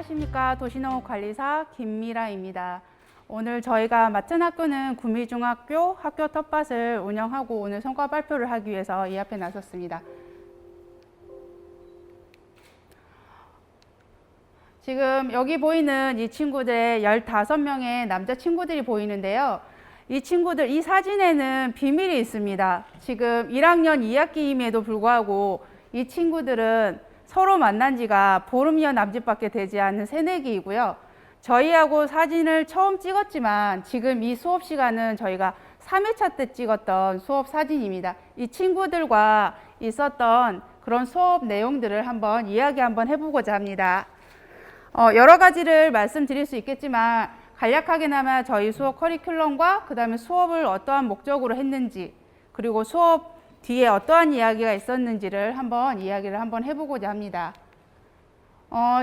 안녕하십니까. 도시농업관리사 김미라입니다. 오늘 저희가 맡은 학교는 구미중학교 학교 텃밭을 운영하고 오늘 성과 발표를 하기 위해서 이 앞에 나섰습니다. 지금 여기 보이는 이 친구들 15명의 남자 친구들이 보이는데요. 이 친구들, 이 사진에는 비밀이 있습니다. 지금 1학년 2학기임에도 불구하고 이 친구들은 서로 만난 지가 보름여 남짓밖에 되지 않은 새내기이고요. 저희하고 사진을 처음 찍었지만 지금 이 수업 시간은 저희가 3회차 때 찍었던 수업 사진입니다. 이 친구들과 있었던 그런 수업 내용들을 한번 이야기 한번 해보고자 합니다. 여러 가지를 말씀드릴 수 있겠지만 간략하게나마 저희 수업 커리큘럼과 그 다음에 수업을 어떠한 목적으로 했는지, 그리고 수업 뒤에 어떠한 이야기가 있었는지를 한번 이야기를 한번 해보고자 합니다.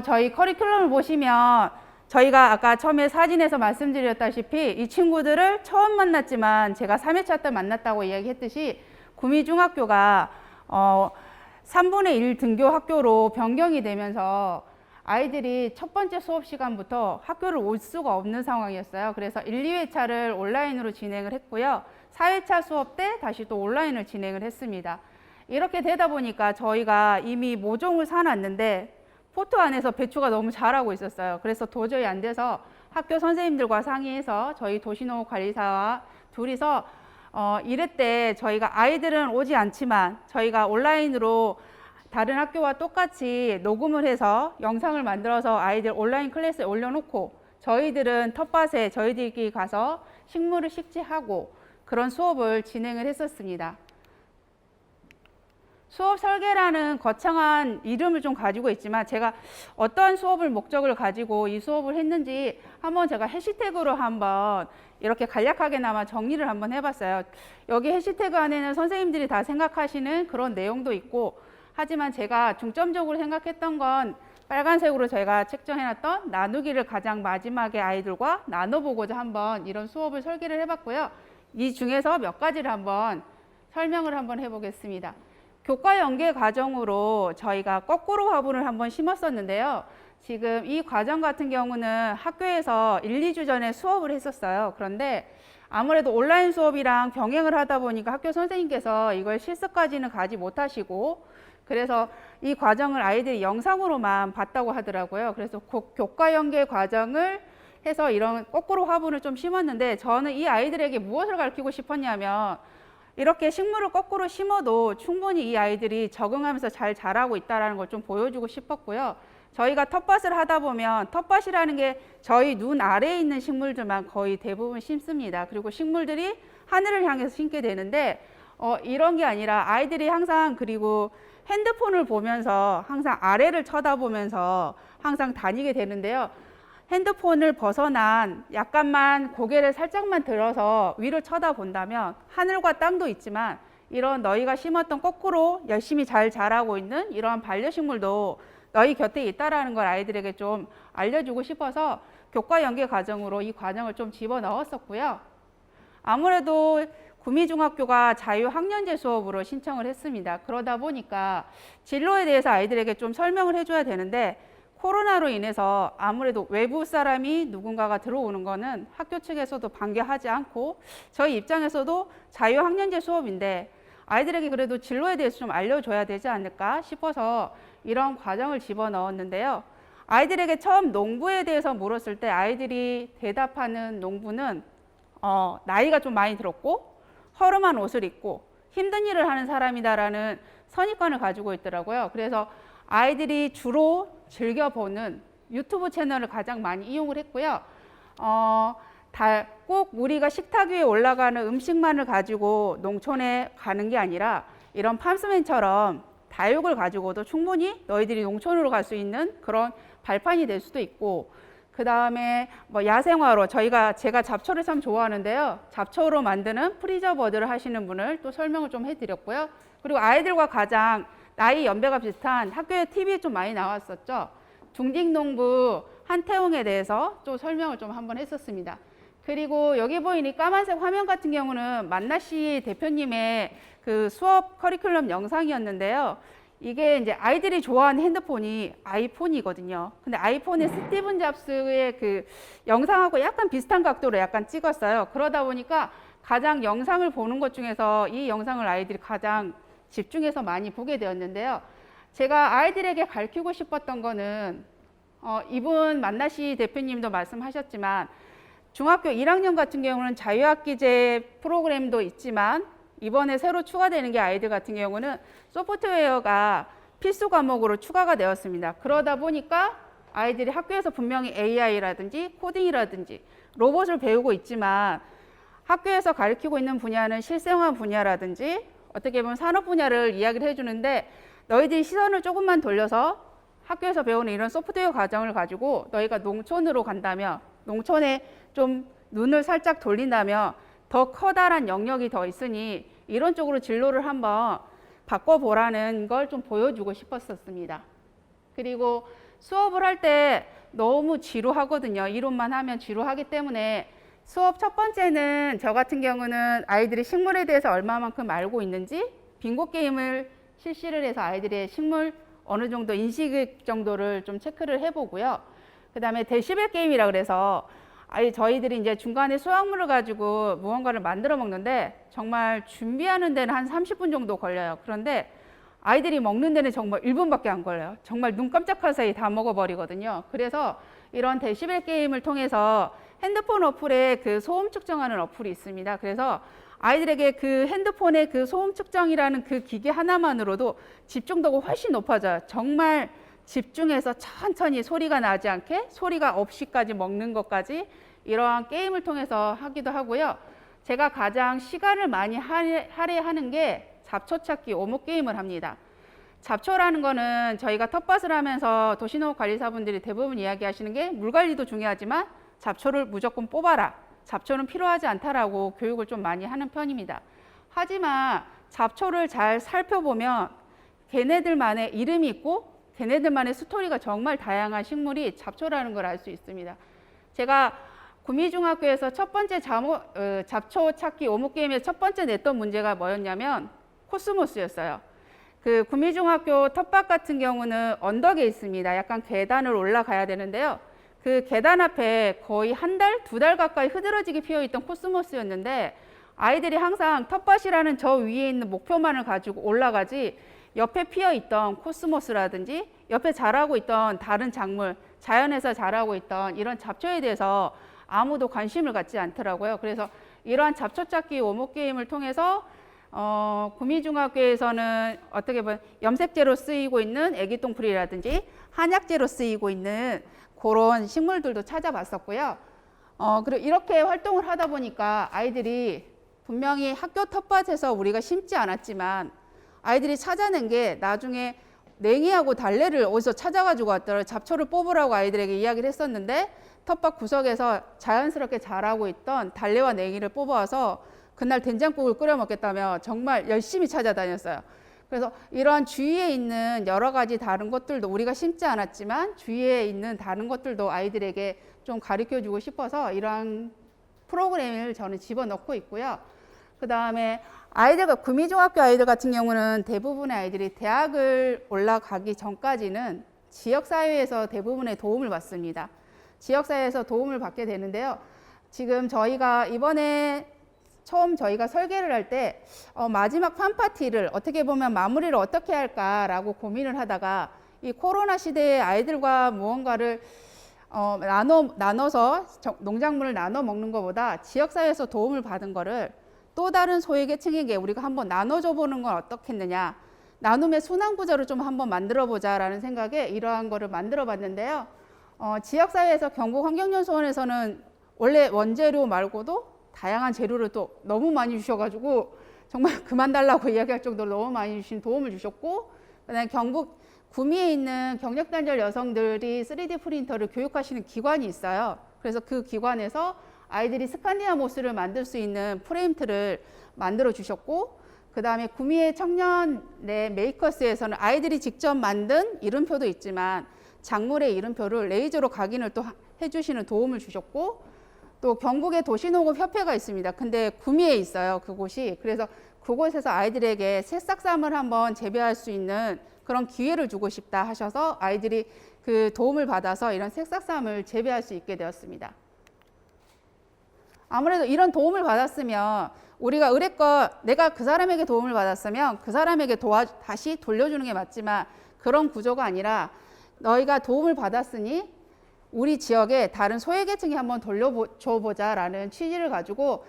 저희 커리큘럼을 보시면 저희가 아까 처음에 사진에서 말씀드렸다시피 이 친구들을 처음 만났지만 제가 3회차 때 만났다고 이야기했듯이 구미중학교가 3분의 1 등교 학교로 변경이 되면서 아이들이 첫 번째 수업 시간부터 학교를 올 수가 없는 상황이었어요. 그래서 1, 2회차를 온라인으로 진행을 했고요. 4회차 수업 때 다시 또 온라인을 진행을 했습니다. 이렇게 되다 보니까 저희가 이미 모종을 사놨는데 포트 안에서 배추가 너무 자라고 있었어요. 그래서 도저히 안 돼서 학교 선생님들과 상의해서 저희 도시농업관리사와 둘이서 1회 때 저희가 아이들은 오지 않지만 저희가 온라인으로 다른 학교와 똑같이 녹음을 해서 영상을 만들어서 아이들 온라인 클래스에 올려놓고 저희들은 텃밭에 저희들끼리 가서 식물을 식재하고 그런 수업을 진행을 했었습니다. 수업 설계라는 거창한 이름을 좀 가지고 있지만 제가 어떠한 수업을 목적을 가지고 이 수업을 했는지 한번 제가 해시태그로 한번 이렇게 간략하게나마 정리를 한번 해봤어요. 여기 해시태그 안에는 선생님들이 다 생각하시는 그런 내용도 있고, 하지만 제가 중점적으로 생각했던 건 빨간색으로 저희가 책정해놨던 나누기를 가장 마지막에 아이들과 나눠보고자 한번 이런 수업을 설계를 해봤고요. 이 중에서 몇 가지를 한번 설명을 한번 해보겠습니다. 교과 연계 과정으로 저희가 거꾸로 화분을 한번 심었었는데요. 지금 이 과정 같은 경우는 학교에서 1, 2주 전에 수업을 했었어요. 그런데 아무래도 온라인 수업이랑 병행을 하다 보니까 학교 선생님께서 이걸 실습까지는 가지 못하시고, 그래서 이 과정을 아이들이 영상으로만 봤다고 하더라고요. 그래서 교과 연계 과정을 해서 이런 거꾸로 화분을 좀 심었는데, 저는 이 아이들에게 무엇을 가르치고 싶었냐면 이렇게 식물을 거꾸로 심어도 충분히 이 아이들이 적응하면서 잘 자라고 있다는 걸 좀 보여주고 싶었고요. 저희가 텃밭을 하다 보면 텃밭이라는 게 저희 눈 아래에 있는 식물들만 거의 대부분 심습니다. 그리고 식물들이 하늘을 향해서 심게 되는데 이런 게 아니라 아이들이 항상, 그리고 핸드폰을 보면서 항상 아래를 쳐다보면서 항상 다니게 되는데요. 핸드폰을 벗어난 약간만 고개를 살짝만 들어서 위를 쳐다본다면 하늘과 땅도 있지만 이런 너희가 심었던 거꾸로 열심히 잘 자라고 있는 이러한 반려식물도 너희 곁에 있다라는 걸 아이들에게 좀 알려주고 싶어서 교과 연계 과정으로 이 과정을 좀 집어넣었었고요. 아무래도 구미중학교가 자유학년제 수업으로 신청을 했습니다. 그러다 보니까 진로에 대해서 아이들에게 좀 설명을 해줘야 되는데, 코로나로 인해서 아무래도 외부 사람이 누군가가 들어오는 거는 학교 측에서도 반겨하지 않고 저희 입장에서도 자유학년제 수업인데 아이들에게 그래도 진로에 대해서 좀 알려줘야 되지 않을까 싶어서 이런 과정을 집어넣었는데요. 아이들에게 처음 농부에 대해서 물었을 때 아이들이 대답하는 농부는 나이가 좀 많이 들었고 허름한 옷을 입고 힘든 일을 하는 사람이다라는 선입관을 가지고 있더라고요. 그래서 아이들이 주로 즐겨보는 유튜브 채널을 가장 많이 이용을 했고요. 꼭 우리가 식탁 위에 올라가는 음식만을 가지고 농촌에 가는 게 아니라 이런 팜스맨처럼 다육을 가지고도 충분히 너희들이 농촌으로 갈 수 있는 그런 발판이 될 수도 있고, 그 다음에 야생화로 제가 잡초를 참 좋아하는데요. 잡초로 만드는 프리저버드를 하시는 분을 또 설명을 좀 해드렸고요. 그리고 아이들과 가장 나이 연배가 비슷한 학교에 TV에 좀 많이 나왔었죠. 중직농부 한태웅에 대해서 좀 설명을 좀 한번 했었습니다. 그리고 여기 보이는 까만색 화면 같은 경우는 만나씨 대표님의 그 수업 커리큘럼 영상이었는데요. 이게 이제 아이들이 좋아하는 핸드폰이 아이폰이거든요. 근데 아이폰의 스티븐 잡스의 그 영상하고 약간 비슷한 각도로 약간 찍었어요. 그러다 보니까 가장 영상을 보는 것 중에서 이 영상을 아이들이 가장 집중해서 많이 보게 되었는데요. 제가 아이들에게 가르치고 싶었던 거는 이분 만나시 대표님도 말씀하셨지만 중학교 1학년 같은 경우는 자유학기제 프로그램도 있지만 이번에 새로 추가되는 게 아이들 같은 경우는 소프트웨어가 필수 과목으로 추가가 되었습니다. 그러다 보니까 아이들이 학교에서 분명히 AI라든지 코딩이라든지 로봇을 배우고 있지만 학교에서 가르치고 있는 분야는 실생활 분야라든지 어떻게 보면 산업 분야를 이야기를 해주는데 너희들이 시선을 조금만 돌려서 학교에서 배우는 이런 소프트웨어 과정을 가지고 너희가 농촌으로 간다면 농촌에 좀 눈을 살짝 돌린다면 더 커다란 영역이 더 있으니 이런 쪽으로 진로를 한번 바꿔보라는 걸 좀 보여주고 싶었었습니다. 그리고 수업을 할 때 너무 지루하거든요. 이론만 하면 지루하기 때문에 수업 첫 번째는 저 같은 경우는 아이들이 식물에 대해서 얼마만큼 알고 있는지 빙고 게임을 실시를 해서 아이들의 식물 어느 정도 인식 정도를 좀 체크를 해보고요. 그 다음에 데시벨 게임이라 그래서 저희들이 이제 중간에 수확물을 가지고 무언가를 만들어 먹는데 정말 준비하는 데는 한 30분 정도 걸려요. 그런데 아이들이 먹는 데는 정말 1분밖에 안 걸려요. 정말 눈 깜짝할 사이 다 먹어버리거든요. 그래서 이런 데시벨 게임을 통해서 핸드폰 어플에 그 소음 측정하는 어플이 있습니다. 그래서 아이들에게 그 핸드폰의 그 소음 측정이라는 그 기계 하나만으로도 집중도가 훨씬 높아져요. 정말 집중해서 천천히 소리가 나지 않게 소리가 없이까지 먹는 것까지 이러한 게임을 통해서 하기도 하고요. 제가 가장 시간을 많이 할애하는 게 잡초 찾기 오목 게임을 합니다. 잡초라는 거는 저희가 텃밭을 하면서 도시농업 관리사분들이 대부분 이야기하시는 게 물 관리도 중요하지만 잡초를 무조건 뽑아라. 잡초는 필요하지 않다라고 교육을 좀 많이 하는 편입니다. 하지만 잡초를 잘 살펴보면 걔네들만의 이름이 있고 걔네들만의 스토리가 정말 다양한 식물이 잡초라는 걸 알 수 있습니다. 제가 구미중학교에서 첫 번째 잡초 찾기 오목 게임의 첫 번째 냈던 문제가 뭐였냐면 코스모스였어요. 그 구미중학교 텃밭 같은 경우는 언덕에 있습니다. 약간 계단을 올라가야 되는데요. 그 계단 앞에 거의 한 달, 두 달 가까이 흐드러지게 피어있던 코스모스였는데 아이들이 항상 텃밭이라는 저 위에 있는 목표만을 가지고 올라가지 옆에 피어있던 코스모스라든지 옆에 자라고 있던 다른 작물, 자연에서 자라고 있던 이런 잡초에 대해서 아무도 관심을 갖지 않더라고요. 그래서 이러한 잡초 찾기 오목 게임을 통해서 구미중학교에서는 어떻게 보면 염색제로 쓰이고 있는 애기똥풀이라든지 한약재로 쓰이고 있는 그런 식물들도 찾아봤었고요. 그리고 이렇게 활동을 하다 보니까 아이들이 분명히 학교 텃밭에서 우리가 심지 않았지만 아이들이 찾아낸 게 나중에 냉이하고 달래를 어디서 찾아가지고 왔더라고요. 잡초를 뽑으라고 아이들에게 이야기를 했었는데 텃밭 구석에서 자연스럽게 자라고 있던 달래와 냉이를 뽑아와서 그날 된장국을 끓여 먹겠다며 정말 열심히 찾아다녔어요. 그래서 이런 주위에 있는 여러 가지 다른 것들도 우리가 심지 않았지만 주위에 있는 다른 것들도 아이들에게 좀 가르쳐 주고 싶어서 이러한 프로그램을 저는 집어넣고 있고요. 그 다음에 아이들과 구미중학교 아이들 같은 경우는 대부분의 아이들이 대학을 올라가기 전까지는 지역사회에서 대부분의 도움을 받습니다. 지역사회에서 도움을 받게 되는데요. 지금 저희가 이번에 처음 저희가 설계를 할 때 마지막 팜파티를 어떻게 보면 마무리를 어떻게 할까라고 고민을 하다가 이 코로나 시대에 아이들과 무언가를 나눠서 농작물을 나눠 먹는 것보다 지역사회에서 도움을 받은 거를 또 다른 소외계층에게 우리가 한번 나눠줘 보는 건 어떻겠느냐, 나눔의 순환구조를 좀 한번 만들어 보자라는 생각에 이러한 거를 만들어 봤는데요. 지역사회에서 경북환경연수원에서는 원래 원재료 말고도 다양한 재료를 또 너무 많이 주셔가지고 정말 그만 달라고 이야기할 정도로 너무 많이 주신 도움을 주셨고, 그다음에 경북 구미에 있는 경력단절 여성들이 3D 프린터를 교육하시는 기관이 있어요. 그래서 그 기관에서 아이들이 스칸디아 모스를 만들 수 있는 프레임틀을 만들어 주셨고, 그 다음에 구미의 청년의 메이커스에서는 아이들이 직접 만든 이름표도 있지만 작물의 이름표를 레이저로 각인을 또 해주시는 도움을 주셨고, 또 경북의 도시농업협회가 있습니다. 근데 구미에 있어요, 그곳이. 그래서 그곳에서 아이들에게 새싹쌈을 한번 재배할 수 있는 그런 기회를 주고 싶다 하셔서 아이들이 그 도움을 받아서 이런 색삭삼을 재배할 수 있게 되었습니다. 아무래도 이런 도움을 받았으면 우리가 의뢰껏 내가 그 사람에게 도움을 받았으면 그 사람에게 다시 돌려주는 게 맞지만 그런 구조가 아니라 너희가 도움을 받았으니 우리 지역에 다른 소외계층에 한번 돌려줘보자라는 취지를 가지고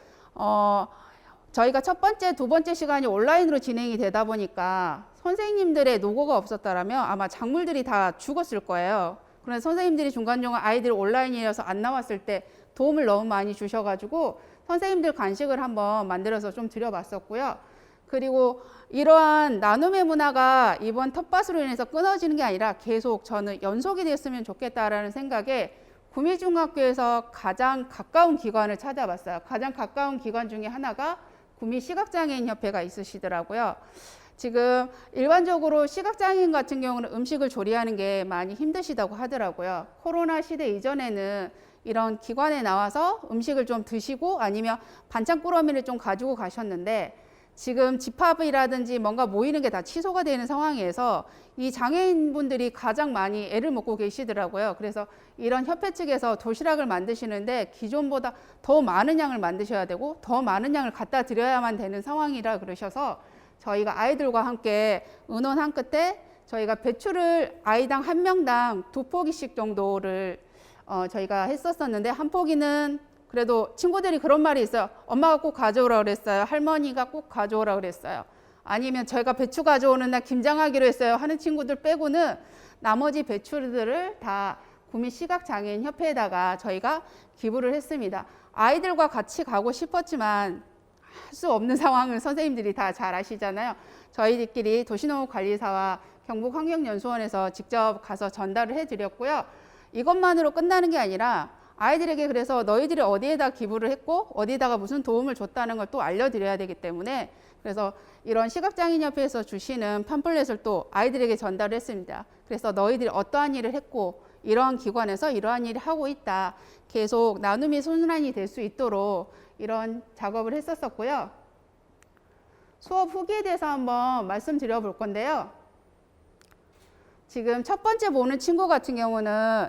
저희가 첫 번째, 두 번째 시간이 온라인으로 진행이 되다 보니까 선생님들의 노고가 없었다라면 아마 작물들이 다 죽었을 거예요. 그래서 선생님들이 중간중간 아이들 온라인이라서 안 나왔을 때 도움을 너무 많이 주셔가지고 선생님들 간식을 한번 만들어서 좀 드려봤었고요. 그리고 이러한 나눔의 문화가 이번 텃밭으로 인해서 끊어지는 게 아니라 계속 저는 연속이 됐으면 좋겠다라는 생각에 구미중학교에서 가장 가까운 기관을 찾아봤어요. 가장 가까운 기관 중에 하나가 구미시각장애인협회가 있으시더라고요. 지금 일반적으로 시각장애인 같은 경우는 음식을 조리하는 게 많이 힘드시다고 하더라고요. 코로나 시대 이전에는 이런 기관에 나와서 음식을 좀 드시고 아니면 반찬 꾸러미를 좀 가지고 가셨는데 지금 집합이라든지 뭔가 모이는 게 다 취소가 되는 상황에서 이 장애인분들이 가장 많이 애를 먹고 계시더라고요. 그래서 이런 협회 측에서 도시락을 만드시는데 기존보다 더 많은 양을 만드셔야 되고 더 많은 양을 갖다 드려야만 되는 상황이라 그러셔서 저희가 아이들과 함께 의논한 끝에 저희가 배추를 아이당 한 명당 2포기씩 정도를 저희가 했었었는데 한 포기는 그래도 친구들이 그런 말이 있어요. 엄마가 꼭 가져오라 그랬어요. 할머니가 꼭 가져오라 그랬어요. 아니면 저희가 배추 가져오는 날 김장하기로 했어요 하는 친구들 빼고는 나머지 배추들을 다 구미시각장애인협회에다가 저희가 기부를 했습니다. 아이들과 같이 가고 싶었지만 할 수 없는 상황을 선생님들이 다 잘 아시잖아요. 저희들끼리 도시농업관리사와 경북환경연수원에서 직접 가서 전달을 해드렸고요. 이것만으로 끝나는 게 아니라 아이들에게 그래서 너희들이 어디에다 기부를 했고 어디에다가 무슨 도움을 줬다는 걸 또 알려드려야 되기 때문에 그래서 이런 시각장애인협회에서 주시는 팜플렛을 또 아이들에게 전달을 했습니다. 그래서 너희들이 어떠한 일을 했고 이러한 기관에서 이러한 일을 하고 있다. 계속 나눔이 순환이 될 수 있도록 이런 작업을 했었고요. 수업 후기에 대해서 한번 말씀드려 볼 건데요. 지금 첫 번째 보는 친구 같은 경우는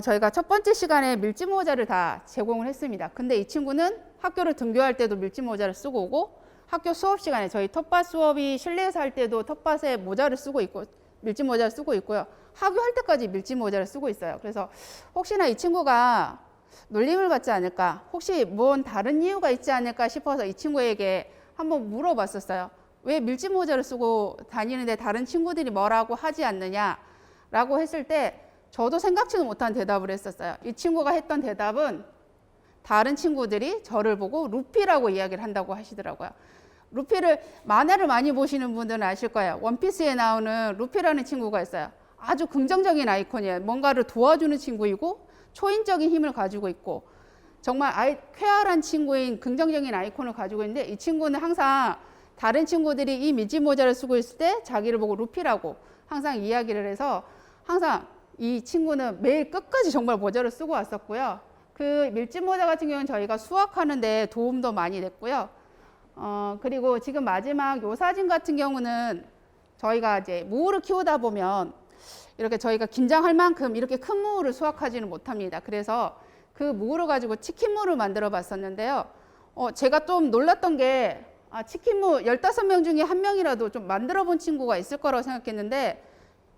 저희가 첫 번째 시간에 밀짚 모자를 다 제공을 했습니다. 근데 이 친구는 학교를 등교할 때도 밀짚 모자를 쓰고 오고 학교 수업 시간에 저희 텃밭 수업이 실내에서 할 때도 텃밭에 모자를 쓰고 있고 밀짚 모자를 쓰고 있고요. 학교할 때까지 밀짚 모자를 쓰고 있어요. 그래서 혹시나 이 친구가 놀림을 받지 않을까, 혹시 뭔 다른 이유가 있지 않을까 싶어서 이 친구에게 한번 물어봤었어요. 왜 밀짚 모자를 쓰고 다니는데 다른 친구들이 뭐라고 하지 않느냐라고 했을 때 저도 생각지도 못한 대답을 했었어요. 이 친구가 했던 대답은 다른 친구들이 저를 보고 루피라고 이야기를 한다고 하시더라고요. 루피를 만화를 많이 보시는 분들은 아실 거예요. 원피스에 나오는 루피라는 친구가 있어요. 아주 긍정적인 아이콘이에요. 뭔가를 도와주는 친구이고 초인적인 힘을 가지고 있고 정말 쾌활한 친구인 긍정적인 아이콘을 가지고 있는데 이 친구는 항상 다른 친구들이 이 밀짚 모자를 쓰고 있을 때 자기를 보고 루피라고 항상 이야기를 해서 항상 이 친구는 매일 끝까지 정말 모자를 쓰고 왔었고요. 그 밀짚 모자 같은 경우는 저희가 수확하는데 도움도 많이 됐고요. 그리고 지금 마지막 요 사진 같은 경우는 저희가 이제 무를 키우다 보면 이렇게 저희가 김장할 만큼 이렇게 큰 무를 수확하지는 못합니다. 그래서 그 무를 가지고 치킨무를 만들어 봤었는데요. 제가 좀 놀랐던 게 치킨무 15명 중에 한 명이라도 좀 만들어 본 친구가 있을 거라고 생각했는데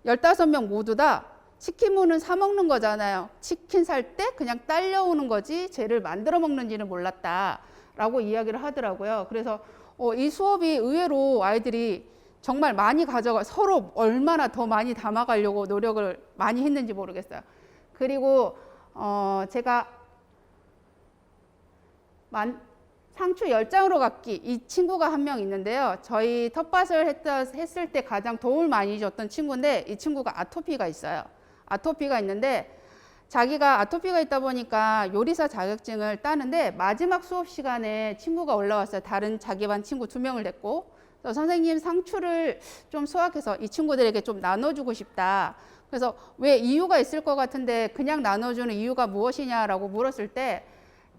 15명 모두 다 치킨무는 사 먹는 거잖아요. 치킨 살 때 그냥 딸려오는 거지 쟤를 만들어 먹는지는 몰랐다라고 이야기를 하더라고요. 그래서 이 수업이 의외로 아이들이 정말 많이 가져가 서로 얼마나 더 많이 담아가려고 노력을 많이 했는지 모르겠어요. 그리고 제가 상추 10장으로 갚기 이 친구가 한 명 있는데요. 저희 텃밭을 했을 때 가장 도움을 많이 줬던 친구인데 이 친구가 아토피가 있어요. 아토피가 있는데 자기가 아토피가 있다 보니까 요리사 자격증을 따는데 마지막 수업 시간에 친구가 올라왔어요. 다른 자기 반 친구 2명을 데리고 선생님 상추를 좀 수확해서 이 친구들에게 좀 나눠주고 싶다. 그래서 왜 이유가 있을 것 같은데 그냥 나눠주는 이유가 무엇이냐라고 물었을 때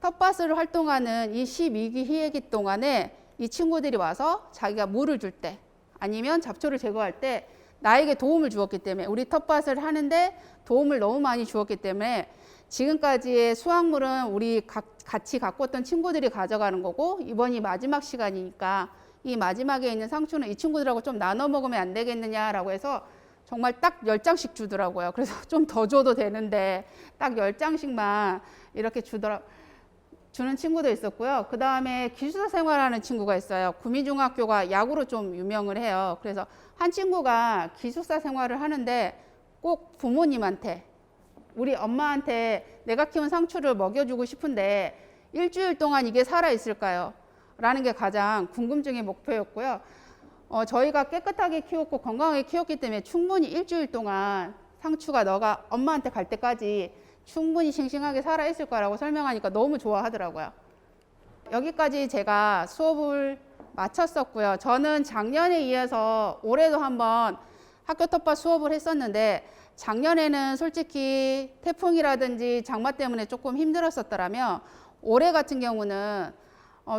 텃밭을 활동하는 이 12기 희애기 동안에 이 친구들이 와서 자기가 물을 줄 때 아니면 잡초를 제거할 때 나에게 도움을 주었기 때문에 우리 텃밭을 하는데 도움을 너무 많이 주었기 때문에 지금까지의 수확물은 우리 같이 갖고 왔던 친구들이 가져가는 거고 이번이 마지막 시간이니까 이 마지막에 있는 상추는 이 친구들하고 좀 나눠 먹으면 안 되겠느냐라고 해서 정말 딱 10장씩 주더라고요. 그래서 좀 더 줘도 되는데 딱 10장씩만 이렇게 주는 친구도 있었고요. 그 다음에 기숙사 생활하는 친구가 있어요. 구미중학교가 야구로 좀 유명을 해요. 그래서 한 친구가 기숙사 생활을 하는데 꼭 부모님한테 우리 엄마한테 내가 키운 상추를 먹여주고 싶은데 일주일 동안 이게 살아있을까요? 라는 게 가장 궁금증의 목표였고요. 저희가 깨끗하게 키웠고 건강하게 키웠기 때문에 충분히 일주일 동안 상추가 너가 엄마한테 갈 때까지 충분히 싱싱하게 살아있을 거라고 설명하니까 너무 좋아하더라고요. 여기까지 제가 수업을 마쳤었고요. 저는 작년에 이어서 올해도 한번 학교 텃밭 수업을 했었는데 작년에는 솔직히 태풍이라든지 장마 때문에 조금 힘들었었더라면 올해 같은 경우는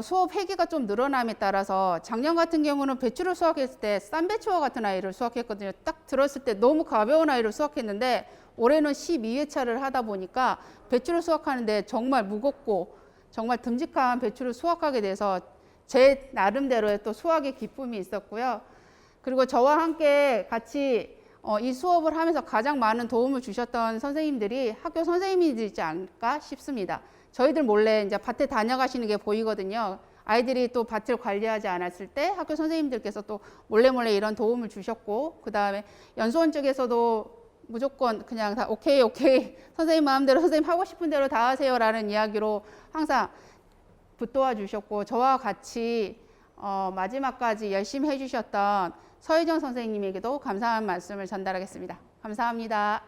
수업 회기가 좀 늘어남에 따라서 작년 같은 경우는 배추를 수확했을 때 쌈배추와 같은 아이를 수확했거든요. 딱 들었을 때 너무 가벼운 아이를 수확했는데 올해는 12회차를 하다 보니까 배추를 수확하는데 정말 무겁고 정말 듬직한 배추를 수확하게 돼서 제 나름대로의 또 수확의 기쁨이 있었고요. 그리고 저와 함께 같이 이 수업을 하면서 가장 많은 도움을 주셨던 선생님들이 학교 선생님이지 않을까 싶습니다. 저희들 몰래 이제 밭에 다녀가시는 게 보이거든요. 아이들이 또 밭을 관리하지 않았을 때 학교 선생님들께서 또 몰래 이런 도움을 주셨고, 그 다음에 연수원 쪽에서도 무조건 그냥 다 오케이 선생님 마음대로 선생님 하고 싶은 대로 다 하세요라는 이야기로 항상 붙도와 주셨고, 저와 같이 마지막까지 열심히 해주셨던 서희정 선생님에게도 감사한 말씀을 전달하겠습니다. 감사합니다.